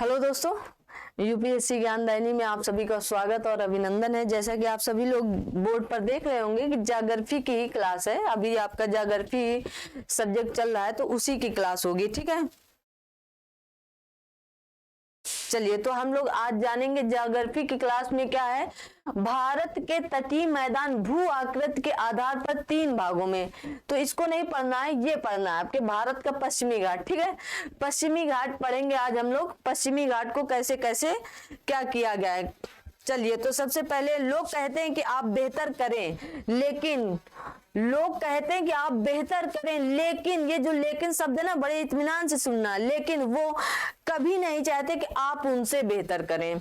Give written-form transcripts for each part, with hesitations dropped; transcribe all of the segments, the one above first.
Hello दोस्तों, UPSC ज्ञानदायिनी में आप सभी का स्वागत और अभिनंदन है। जैसा कि आप सभी लोग बोर्ड पर देख रहे होंगे कि ज्योग्राफी की ही क्लास है। अभी आपका ज्योग्राफी सब्जेक्ट चल रहा है तो उसी की क्लास होगी, ठीक है। चलिए, तो हम लोग आज जानेंगे ज्योग्राफी की क्लास में क्या है। भारत के तटीय मैदान भू आकृति के आधार पर 3 भागों में, तो इसको नहीं पढ़ना है, ये पढ़ना है आपके भारत का पश्चिमी घाट, ठीक है। पश्चिमी घाट पढ़ेंगे आज हम लोग। पश्चिमी घाट को कैसे कैसे क्या किया गया है। चलिए, तो सबसे पहले लोग कहते हैं कि आप बेहतर करें, लेकिन ये जो लेकिन शब्द है ना, बड़े इत्मीनान से सुनना। लेकिन वो कभी नहीं चाहते कि आप उनसे बेहतर करें।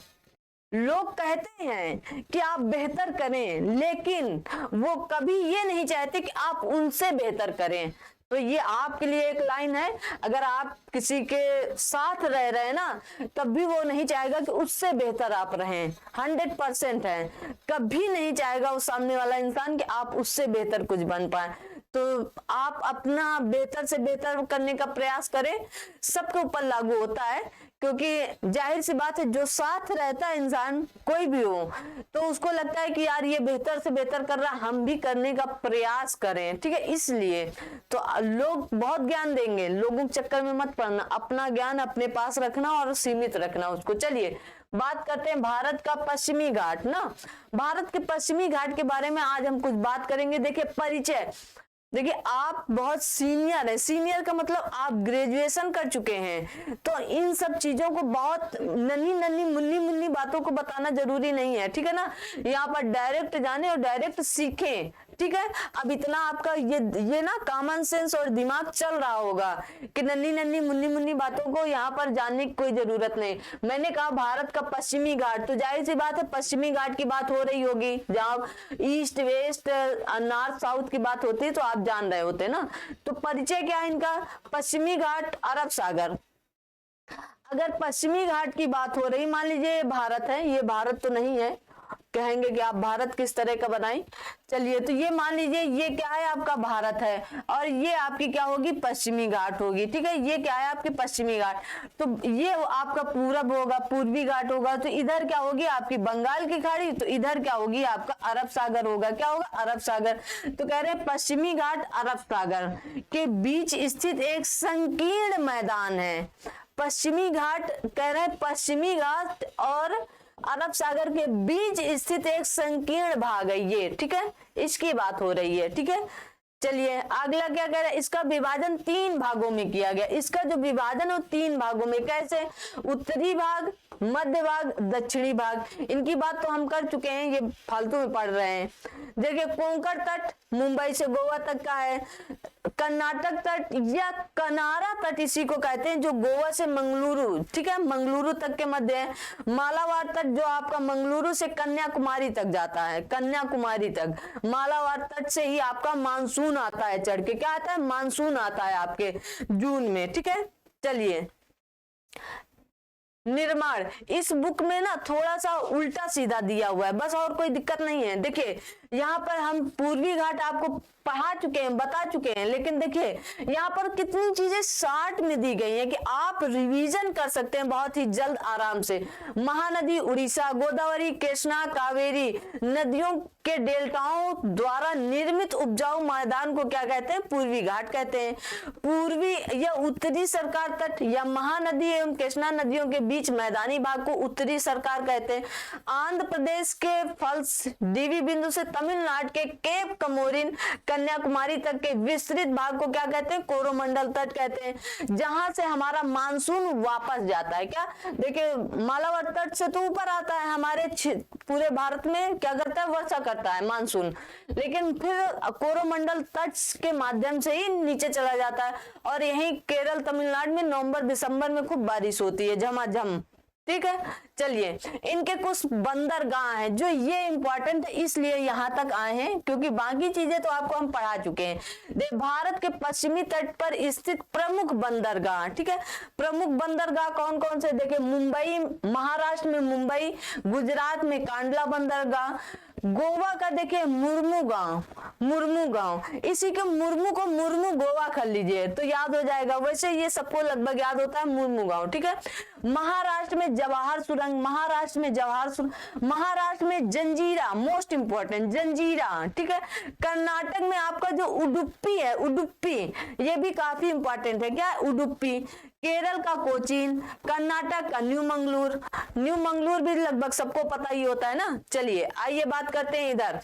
लोग कहते हैं कि आप बेहतर करें, लेकिन वो कभी ये नहीं चाहते कि आप उनसे बेहतर करें। तो ये आपके लिए एक लाइन है। अगर आप किसी के साथ रह रहे हैं ना, तब भी वो नहीं चाहेगा कि उससे बेहतर आप रहें। 100% है, कभी नहीं चाहेगा वो सामने वाला इंसान कि आप उससे बेहतर कुछ बन पाए। तो आप अपना बेहतर से बेहतर करने का प्रयास करें। सबके ऊपर लागू होता है, क्योंकि जाहिर सी बात है, जो साथ रहता है इंसान कोई भी हो, तो उसको लगता है कि यार ये बेहतर से बेहतर कर रहा है, हम भी करने का प्रयास करें, ठीक है। इसलिए तो लोग बहुत ज्ञान देंगे, लोगों के चक्कर में मत पड़ना, अपना ज्ञान अपने पास रखना और सीमित रखना उसको। चलिए, बात करते हैं भारत का पश्चिमी घाट ना। भारत के पश्चिमी घाट के बारे में आज हम कुछ बात करेंगे। देखिए, परिचय। देखिए, आप बहुत सीनियर है। सीनियर का मतलब आप ग्रेजुएशन कर चुके हैं, तो इन सब चीजों को, बहुत नन्ही नन्ही मुन्नी मुन्नी बातों को बताना जरूरी नहीं है, ठीक है ना। यहाँ पर डायरेक्ट जाने और डायरेक्ट सीखें, ठीक है। अब इतना आपका ये ना कॉमन सेंस और दिमाग चल रहा होगा कि नन्ही नन्ही मुन्नी मुन्नी बातों को यहाँ पर जानने की कोई जरूरत नहीं। मैंने कहा भारत का पश्चिमी घाट, तो जाहिर सी बात है पश्चिमी घाट की बात हो रही होगी। जहाँ ईस्ट वेस्ट नॉर्थ साउथ की बात होती है तो आप जान रहे होते ना। तो परिचय क्या है इनका। पश्चिमी घाट, अरब सागर। अगर पश्चिमी घाट की बात हो रही, मान लीजिए भारत है, ये भारत तो नहीं है, कहेंगे कि आप भारत किस तरह का बनाएं। चलिए, तो ये मान लीजिए ये क्या है, आपका भारत है, और ये आपकी क्या होगी, पश्चिमी घाट होगी, ठीक है। ये क्या है, आपकी पश्चिमी घाट। तो ये आपका पूरब होगा, पूर्वी घाट होगा। तो इधर क्या होगी, आपकी बंगाल की खाड़ी। तो इधर क्या होगी, आपका अरब सागर होगा। क्या होगा, अरब सागर। तो कह रहे हैं पश्चिमी घाट अरब सागर के बीच स्थित एक संकीर्ण मैदान है। पश्चिमी घाट, कह रहे हैं पश्चिमी घाट और अरब सागर के बीच स्थित एक संकीर्ण भाग है ये, ठीक है। इसकी बात हो रही है, ठीक है। चलिए, अगला क्या कह रहा है, इसका विभाजन 3 भागों में किया गया। इसका जो विभाजन हो 3 भागों में, कैसे, उत्तरी भाग, मध्य भाग, दक्षिणी भाग। इनकी बात तो हम कर चुके हैं, ये फालतू में पढ़ रहे हैं। देखिए, कोंकण तट मुंबई से गोवा तक का है। कर्नाटक तट या कनारा तट इसी को कहते हैं, जो गोवा से मंगलुरु, ठीक है, मंगलुरु तक के मध्य है। मालाबार तट जो आपका मंगलुरु से कन्याकुमारी तक जाता है, कन्याकुमारी तक। मालाबार तट से ही आपका मानसून आता है चढ़ के। क्या आता है, मानसून आता है आपके जून में, ठीक है। चलिए, निर्माण। इस बुक में ना थोड़ा सा उल्टा सीधा दिया हुआ है, बस, और कोई दिक्कत नहीं है। देखिए, यहाँ पर हम पूर्वी घाट आपको पढ़ा चुके हैं, बता चुके हैं, लेकिन देखिए यहाँ पर कितनी चीजें शार्ट में दी गई हैं कि आप रिवीजन कर सकते हैं बहुत ही जल्द आराम से। महानदी उड़ीसा, गोदावरी, कृष्णा, कावेरी नदियों के डेल्टाओं द्वारा निर्मित उपजाऊ मैदान को क्या कहते हैं, पूर्वी घाट कहते हैं। पूर्वी या उत्तरी सरकार तट या महानदी एवं कृष्णा नदियों के बीच मैदानी भाग को उत्तरी सरकार कहते हैं। आंध्र प्रदेश के फल्स डीवी बिंदु से तमिलनाडु के केप कमोरिन कन्याकुमारी तक के विस्तृत भाग को क्या कहते हैं, कोरोमंडल तट कहते हैं, जहां से हमारा मानसून वापस जाता है। क्या, देखिए, मालाबार तट से तो ऊपर आता है, हमारे पूरे भारत में क्या करता है, वर्षा करता है मानसून, लेकिन फिर कोरोमंडल तट के माध्यम से ही नीचे चला जाता है। और यही केरल तमिलनाडु में नवंबर दिसंबर में खूब बारिश होती है, झमाझम, ठीक है। चलिए, इनके कुछ बंदरगाह हैं जो ये इंपॉर्टेंट इसलिए यहां तक आए हैं क्योंकि बाकी चीजें तो आपको हम पढ़ा चुके हैं। भारत के पश्चिमी तट पर स्थित प्रमुख बंदरगाह, ठीक है। प्रमुख बंदरगाह कौन कौन से, देखिए, मुंबई, महाराष्ट्र में मुंबई, गुजरात में कांडला बंदरगाह, गोवा का देखिए मुर्मू गांव, इसी के मुर्मू को मुर्मू गोवा कर लीजिए तो याद हो जाएगा। वैसे ये सबको लगभग याद होता है मुर्मू गांव, ठीक है। महाराष्ट्र में जवाहर सुरंग, महाराष्ट्र में जवाहर सुरंग, महाराष्ट्र में जंजीरा, मोस्ट इंपॉर्टेंट जंजीरा, ठीक है। कर्नाटक में आपका जो उडुपी है, उडुपी, ये भी काफी इंपॉर्टेंट है, क्या है उडुपी। केरल का कोचीन, कर्नाटक का न्यू मंगलूर, न्यू मंगलूर भी लगभग सबको पता ही होता है ना। चलिए आइए बात करते हैं इधर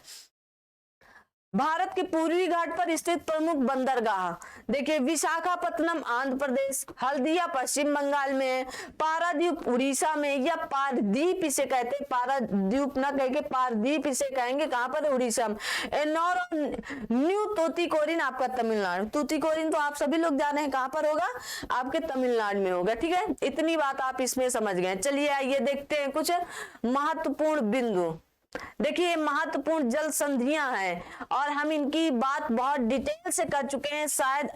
भारत के पूर्वी घाट पर स्थित प्रमुख बंदरगाह। देखिए विशाखापत्तनम आंध्र प्रदेश, हल्दिया पश्चिम बंगाल में, पारादीप उड़ीसा में, या पारदीप इसे कहते हैं, पारादीप ना कह के पारदीप इसे कहेंगे, कहां पर उड़ीसा में। एन्नौर और न्यू तूतीकोरिन आपका तमिलनाडु, तूतीकोरिन तो आप सभी लोग जाने हैं कहां पर होगा, आपके तमिलनाडु में होगा, ठीक है। इतनी बात आप इसमें समझ गए। चलिए आइए देखते हैं कुछ महत्वपूर्ण बिंदु। देखिए महत्वपूर्ण जल संधियां हैं और हम इनकी बात बहुत डिटेल से कर चुके हैं। शायद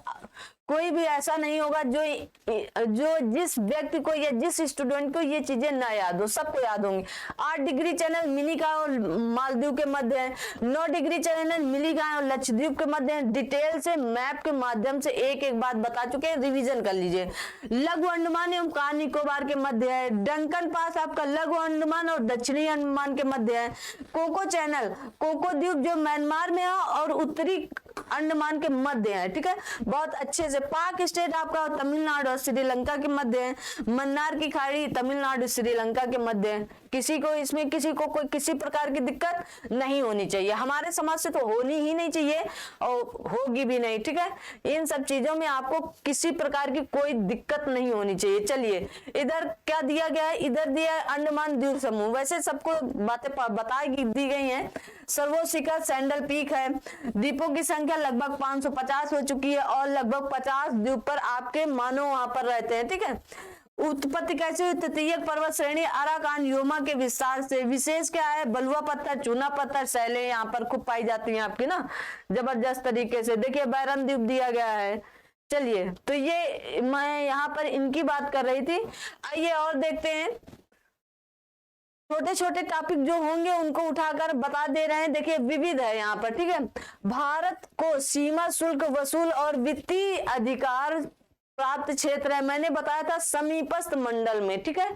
कोई भी ऐसा नहीं होगा जो जिस व्यक्ति को या जिस स्टूडेंट को ये चीजें ना याद हो, सबको याद होंगी। 8 डिग्री चैनल मिनिका और मालदीव के मध्य है, 9 डिग्री चैनल मिनिका और लक्षद्वीप के मध्य है। डिटेल से मैप के माध्यम से एक एक बात बता चुके हैं, रिवीजन कर लीजिए। लघु अंडमान एवं कार निकोबार के मध्य है। डंकन पास आपका लघु अंडमान और दक्षिणी अंडमान के मध्य है। कोको चैनल, कोको द्वीप जो म्यांमार में है और उत्तरी अंडमान के मध्य है, ठीक है, बहुत अच्छे से। पाक स्टेट आपका तमिलनाडु और श्रीलंका के मध्य है। मन्नार की खाड़ी तमिलनाडु श्रीलंका के मध्य है। किसी को इसमें किसी को कोई किसी प्रकार की दिक्कत नहीं होनी चाहिए, हमारे समाज से तो होनी ही नहीं चाहिए और होगी भी नहीं, ठीक है। इन सब चीजों में आपको किसी प्रकार की कोई दिक्कत नहीं होनी चाहिए। चलिए इधर क्या दिया गया है, इधर दिया है अंडमान द्वीप समूह। वैसे सबको बातें बता दी गई हैं। सर्वोच्च शिखर सैंडल पीक है। द्वीपों की संख्या लगभग 550 हो चुकी है और लगभग 50 द्वीप पर आपके मानव वहां पर रहते हैं, ठीक है। उत्पत्ति कैसे हुई, तृतीयक पर्वत श्रेणी अराकान योमा के विस्तार से। विशेष क्या है, बलुआ पत्थर, चूना पत्थर, शैलें यहाँ पर खूब पाई जाती हैं आपकी ना, जबरदस्त तरीके से। देखिए बैरन द्वीप दिया गया है। चलिए तो ये मैं यहाँ पर इनकी बात कर रही थी। आइए और देखते हैं, छोटे छोटे टॉपिक जो होंगे उनको उठाकर बता दे रहे हैं। देखिए विविध है यहाँ पर, ठीक है। भारत को सीमा शुल्क वसूल और वित्तीय अधिकार प्राप्त क्षेत्र है, मैंने बताया था समीपस्थ मंडल में, ठीक है।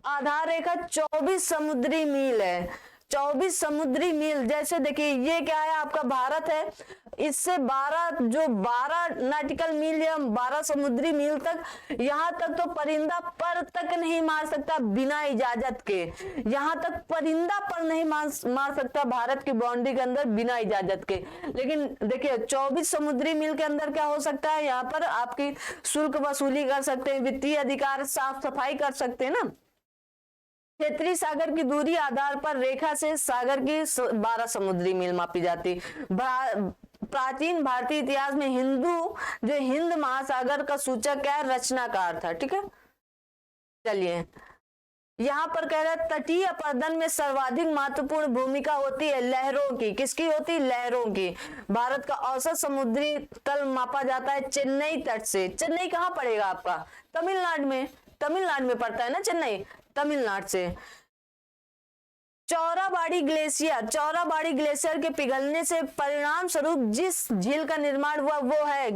आधार रेखा 24 समुद्री मील है, 24 समुद्री मील। जैसे देखिए ये क्या है, आपका भारत है, इससे 12 नॉटिकल मील या 12 समुद्री मील तक, यहाँ तक तो परिंदा पर तक नहीं मार सकता बिना इजाजत के। यहाँ तक परिंदा पर नहीं मार सकता भारत की बाउंड्री के अंदर बिना इजाजत के। लेकिन देखिए 24 समुद्री मील के अंदर क्या हो सकता है, यहाँ पर आपकी शुल्क वसूली कर सकते हैं, वित्तीय अधिकार, साफ सफाई कर सकते हैं ना। क्षेत्रीय सागर की दूरी आधार पर रेखा से सागर की 12 समुद्री मील मापी जाती। प्राचीन भारतीय इतिहास में हिंद महासागर का सूचक है, रचनाकार था, ठीक है। चलिए यहाँ पर कह रहा है तटीय अपरदन में सर्वाधिक महत्वपूर्ण भूमिका होती है लहरों की। किसकी होती है, लहरों की। भारत का औसत समुद्री तल मापा जाता है चेन्नई तट से। चेन्नई कहाँ पड़ेगा आपका, तमिलनाडु में पड़ता है ना चेन्नई, तमिलनाडु से। चौराबाड़ी ग्लेशियर के पिघलने से परिणाम स्वरूप जिस झील का निर्माण हुआ वो है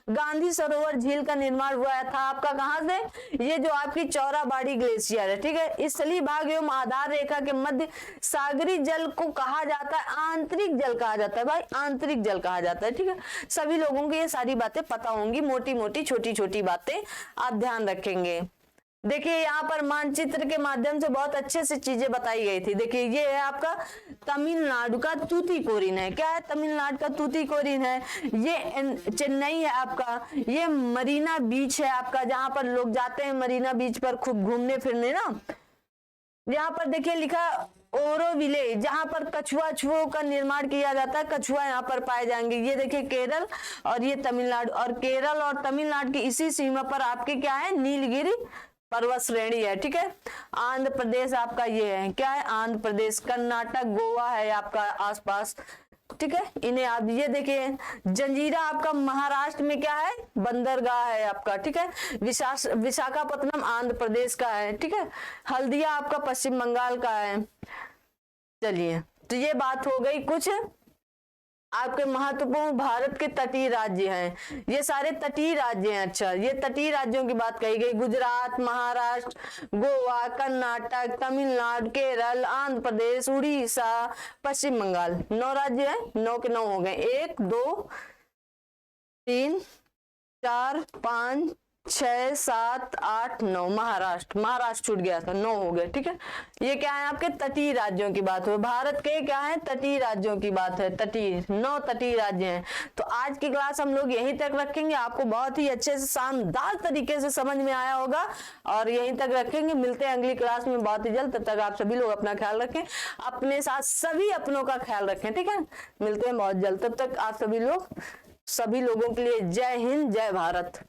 गांधी सरोवर झील का निर्माण हुआ था आपका। कहां से, ये जो आपकी चौराबाड़ी ग्लेशियर है, ठीक है। स्थलीय भाग एवं आधार रेखा के मध्य सागरी जल को कहा जाता है आंतरिक जल कहा जाता है भाई, आंतरिक जल कहा जाता है, ठीक है। सभी लोगों को ये सारी बातें पता होंगी, मोटी मोटी छोटी छोटी बातें आप ध्यान रखेंगे। देखिए यहाँ पर मानचित्र के माध्यम से बहुत अच्छे से चीजें बताई गई थी। देखिए ये है आपका तमिलनाडु का तूतीकोरिन है, क्या है, तमिलनाडु का तूतीकोरिन है। ये चेन्नई है आपका, ये मरीना बीच है आपका, जहां पर लोग जाते हैं मरीना बीच पर खूब घूमने फिरने ना। यहाँ पर देखिए लिखा ओरोविले, जहां पर कछुओं का निर्माण किया जाता है, कछुआ यहाँ पर पाए जाएंगे। ये देखिए केरल और ये तमिलनाडु, और केरल और तमिलनाडु की इसी सीमा पर आपके क्या है, नीलगिरी पर्वत श्रेणी है, ठीक है। आंध्र प्रदेश आपका ये है, क्या है, आंध्र प्रदेश। कर्नाटक, गोवा है आपका आसपास, ठीक है। इन्हें आप ये देखिए जंजीरा आपका महाराष्ट्र में क्या है, बंदरगाह है आपका, ठीक है। विशाखापत्तनम आंध्र प्रदेश का है, ठीक है। हल्दिया आपका पश्चिम बंगाल का है। चलिए तो ये बात हो गई कुछ आपके महत्वपूर्ण भारत के तटीय राज्य हैं, ये सारे तटीय राज्य हैं। अच्छा, ये तटीय राज्यों की बात कही गई, गुजरात, महाराष्ट्र, गोवा, कर्नाटक, तमिलनाडु, केरल, आंध्र प्रदेश, उड़ीसा, पश्चिम बंगाल। 9 राज्य हैं, 9 के 9 हो गए। 1 2 3 4 5 6 7 8 9। महाराष्ट्र छूट गया था, 9 हो गए। ठीक है, ये क्या है आपके तटीय राज्यों की बात हो, भारत के क्या है तटीय राज्यों की बात है। तटीय 9 तटीय राज्य हैं। तो आज की क्लास हम लोग यहीं तक रखेंगे, आपको बहुत ही अच्छे से शानदार तरीके से समझ में आया होगा और यहीं तक रखेंगे। मिलते हैं अगली क्लास में बहुत ही जल्द। तब तक आप सभी लोग अपना ख्याल रखें, अपने साथ सभी अपनों का ख्याल रखें। ठीक है, मिलते हैं बहुत जल्द। तब तक आप सभी लोगों के लिए जय हिंद, जय भारत।